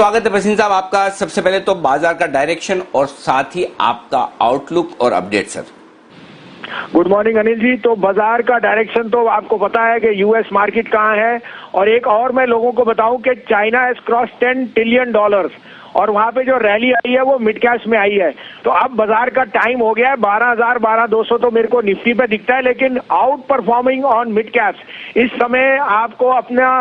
स्वागत है बसिन साहब आपका। सबसे पहले तो बाजार का डायरेक्शन और साथ ही आपका आउटलुक और update sir. Good morning Anil ji. तो बाजार का डायरेक्शन तो आपको पता है कि यूएस मार्केट कहाँ है, और एक और मैं लोगों को बताऊं कि चाइना हैज क्रॉस $10 ट्रिलियन और वहां पे जो रैली आई है वो मिड कैप्स में आई है। तो अब बाजार का टाइम हो गया है 12,000 12,200 तो मेरे को निफ्टी पे दिखता है, लेकिन out performing on mid caps. इस समय आपको अपना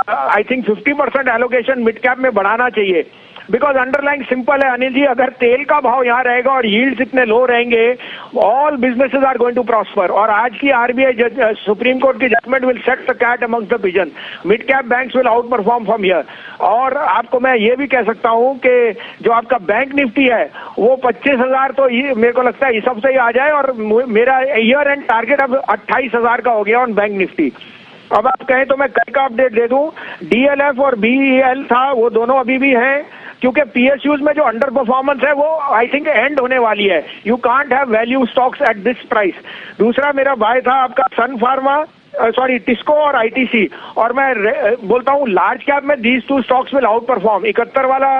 I think 50% allocation mid cap में बढ़ाना चाहिए, बिकॉज अंडरलाइंग सिंपल है अनिल जी। अगर तेल का भाव यहाँ रहेगा और यील्ड्स इतने लो रहेंगे, all businesses are going to prosper. और आज की आरबीआई सुप्रीम कोर्ट की judgment will set the cat amongst the pigeon. Mid cap banks will outperform from here. और आपको मैं ये भी कह सकता हूँ कि जो आपका बैंक निफ्टी है वो 25,000 तो मेरे को लगता है इस हफ्ते ही आ जाए, और मेरा ईयर एंड टारगेट अब 28,000 का हो गया ऑन बैंक निफ्टी। अब आप कहें तो मैं कल का अपडेट दे दूं। डीएलएफ और बीईएल था, वो दोनों अभी भी हैं, क्योंकि पीएसयूज में जो अंडर परफॉर्मेंस है वो आई थिंक एंड होने वाली है। You can't have value stocks at this price. दूसरा मेरा बाय था आपका सन फार्मा, सॉरी टिस्को और आईटीसी, और मैं बोलता हूँ लार्ज कैप में these two stocks will out perform. 71 वाला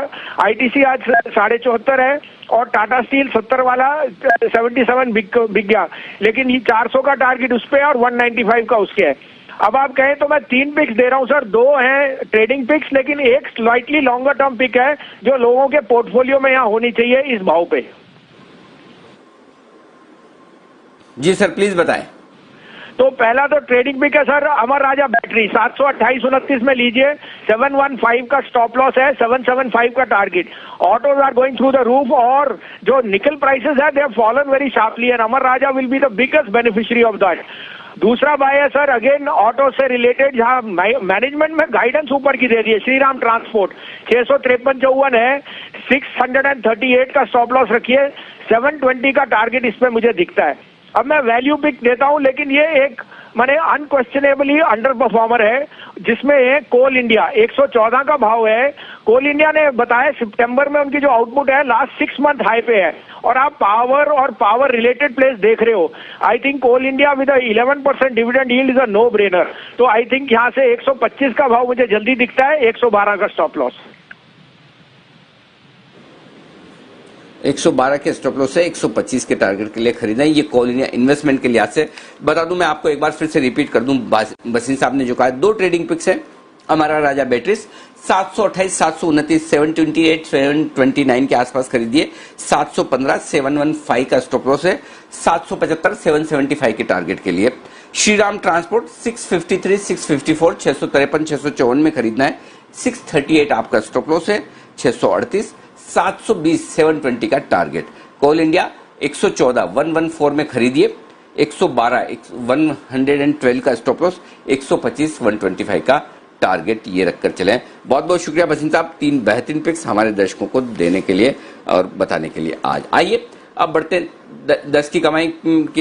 आईटीसी आज 74.5 है, और टाटा स्टील 70 वाला 77 बिक गया, लेकिन ये 400 का टारगेट उस पे और 195 का उसके है। अब आप कहें तो मैं 3 पिक्स दे रहा हूं सर। 2 हैं ट्रेडिंग पिक्स, लेकिन एक स्लाइटली लॉन्गर टर्म पिक है जो लोगों के पोर्टफोलियो में यहां होनी चाहिए इस भाव पे। जी सर प्लीज बताएं। तो पहला तो ट्रेडिंग पिक है सर अमर राजा बैटरी, 728.29 में लीजिए। 715 का स्टॉप लॉस है, 775 का target. Autos are going through the roof, और जो निकल प्राइसेस है they have fallen very sharply, and Amara Raja will be the biggest beneficiary of that. दूसरा बाय है सर अगेन ऑटो से रिलेटेड, जहां मैनेजमेंट में गाइडेंस ऊपर की दे दी है। श्रीराम ट्रांसपोर्ट 653.54 है, 638 का स्टॉप लॉस रखिए, 720 का टारगेट इसमें मुझे दिखता है। अब मैं वैल्यू पिक देता हूं, लेकिन ये एक माने अनक्वेश्चनेबली अंडर परफॉर्मर है, जिसमें कोल इंडिया 114 का भाव है। कोल इंडिया ने बताया सितंबर में उनकी जो आउटपुट है लास्ट 6 मंथ हाई पे है, और आप पावर और पावर रिलेटेड प्लेस देख रहे हो। I think Coal India with 11% dividend yield is a no brainer. तो आई थिंक यहां से 125 का भाव मुझे जल्दी दिखता है, 112 का स्टॉप लॉस। 112 के स्टॉप लॉस से 125 के टारगेट के लिए खरीदना है। ये कॉल इंडिया इन्वेस्टमेंट के लिहाज से बता दूं, मैं आपको एक बार फिर से रिपीट कर दूं। बसिन साहब ने जो कहा, 2 ट्रेडिंग पिक्स है हमारा राजा बैटरीज, 728, 729, 728, 729 के आसपास खरीदिए। 715, 715 का स्टॉप लॉस है, 775, 775 के टारगेट के लिए। श्रीराम ट्रांसपोर्ट 653, 654, 653, 654 में खरीदना है। 638 आपका स्टॉप लॉस है, 638, 720, 720 का टारगेट। कोल इंडिया 114, 114 में खरीदिए। 112, 112 का स्टॉप लॉस, 125, 125 का टारगेट ये रखकर चलें। बहुत बहुत शुक्रिया बसिन साहब, 3 बेहतरीन पिक्स हमारे दर्शकों को देने के लिए और बताने के लिए। आज आइए अब बढ़ते 10 की कमाई की